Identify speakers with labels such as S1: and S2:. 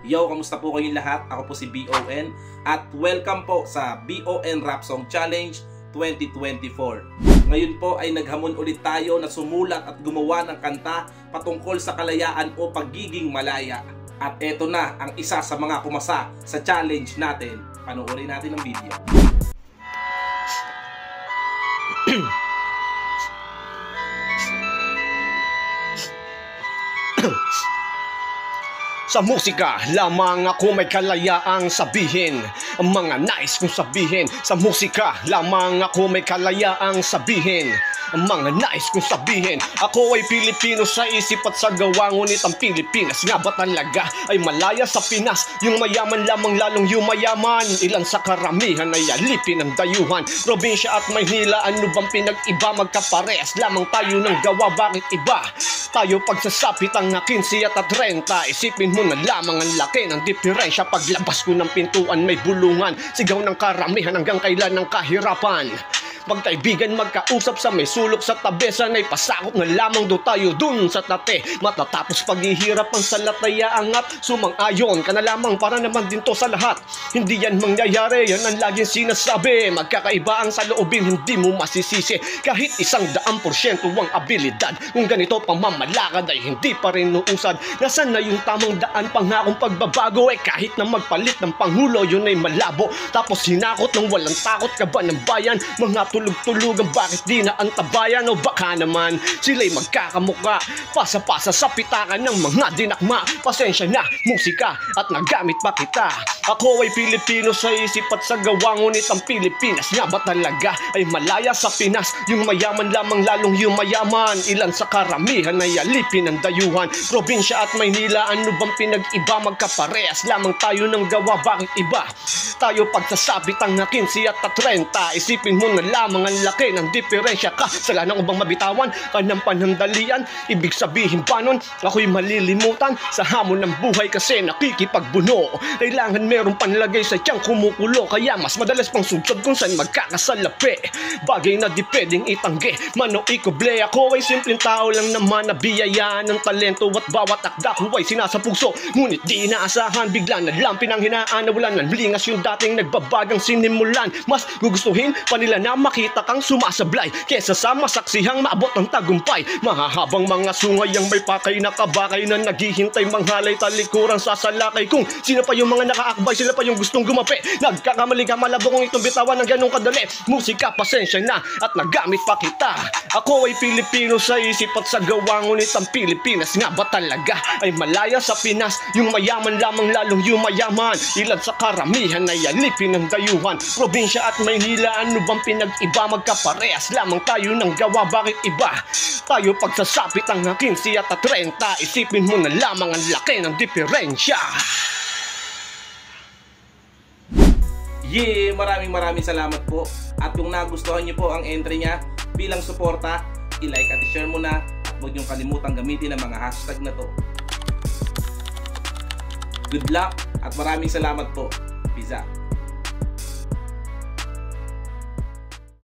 S1: Yo, kamusta po kayong lahat? Ako po si BON at welcome po sa BON Rap Song Challenge 2024. Ngayon po ay naghamon ulit tayo na sumulat at gumawa ng kanta patungkol sa kalayaan o pagiging malaya. At eto na ang isa sa mga kumasa sa challenge natin. Panoorin natin ang video.
S2: Sa musika lamang ako may kalayaang sabihin ang mga nais kong sabihin. Sa musika lamang ako may kalayaang sabihin ang mga nais kong sabihin. Ako ay Pilipino sa isip at sa gawa, ngunit ang Pilipinas nga ba talaga ay malaya sa Pinas? Yung mayaman lamang lalong yumayaman, ilan sa karamihan ay alipin ng dayuhan. Probinsya at Maynila, ano bang pinag-iba? Magkaparehas lamang tayo ng gawa, bakit iba? Tayo pagsasapit ang 15 at 30, isipin mo na lamang ang laki ng diferensya. Paglabas ko ng pintuan may bulungan, sigaw ng karamihan hanggang kailan ng kahirapan. Magkaibigan magkausap sa may sulok sa tabi, sanay pasakop na lamang do tayo dun sa tate. Matatapos paghihirapan sa lataya angat, sumang-ayon ka na lamang para naman din to sa lahat. Hindi yan mangyayari, yan ang laging sinasabi. Magkakaiba ang saloobin, hindi mo masisisi kahit 100% ang abilidad. Kung ganito pamamalakad ay hindi pa rin nuusad. Nasaan na yung tamang daan, pangakong pagbabago? Kahit na magpalit ng pangulo, yun ay malabo. Tapos hinakot ng walang takot ka ba ng bayan? Mga tulog-tulugan, bakit di na antabayan? O baka naman sila'y magkakamuka, pasa-pasa sa pitakan ng mga dinakma. Pasensya na musika at nagamit pa kita. Ako ay Pilipino sa isip at sa gawa, ngunit ang Pilipinas nga ba talaga ay malaya sa Pinas? Yung mayaman lamang lalong yumayaman, ilan sa karamihan ay alipin ng dayuhan. Probinsya at Maynila, ano bang pinag-iba? Magkaparehas lamang tayo ng gawa, bakit iba? Tayo pagsasabit ang 15 at 30, isipin mo na lamang ang laki ng diferensya. Kasalanan ko bang mabitawan ka ng panandalian? Ibig sabihin ba nun ako'y malilimutan sa hamon ng buhay kasi nakikipagbuno? Kailangan merong panlagay sa tiyang kumukulo, kaya mas madalas pang sudsod kung saan magkakasalapi. Bagay na di pwedeng itanggi, mano ikuble. Ako ay simpleng tao lang naman na biyayaan ng talento at bawat akda ko ay sinasapugso. Ngunit di inaasahan, bigla na lang pinanghinaan na wala ng lingas yung dating nagbabagang sinimulan. Mas gugustuhin pa nila na makita kang sumasablay kesa sa masaksihang maabot ang tagumpay. Mahahabang mga sungay ang may pakay na kabakay na naghihintay manghalay, talikuran sasalakay. Kung sino pa yung mga nakaakbay, sila pa yung gustong gumapi. Nagkakamali ka, malabo kung itong bitawan ng ganong kadali. Musika, pasensya na at nagamit pa kita. Ako ay Pilipino sa isip at sa gawa, ngunit ang Pilipinas nga ba talaga ay malaya sa Pinas? Yung mayaman lamang lalong yumayaman, ilan sa karamihan ay alipin ng dayuhan. Probinsya at Maynila, ano bang pinag-iba? Magkaparehas lamang tayo ng gawa, bakit iba? Tayo pagsasapit ang 15 at 30, isipin mo na lamang ang laki ng diferensya.
S1: Yeah! Maraming salamat po. At kung nagustuhan niyo po ang entry niya, bilang suporta, i-like at i-share mo na. At huwag niyong kalimutang gamitin ang mga hashtag na to. Good luck at maraming salamat po. Peace out.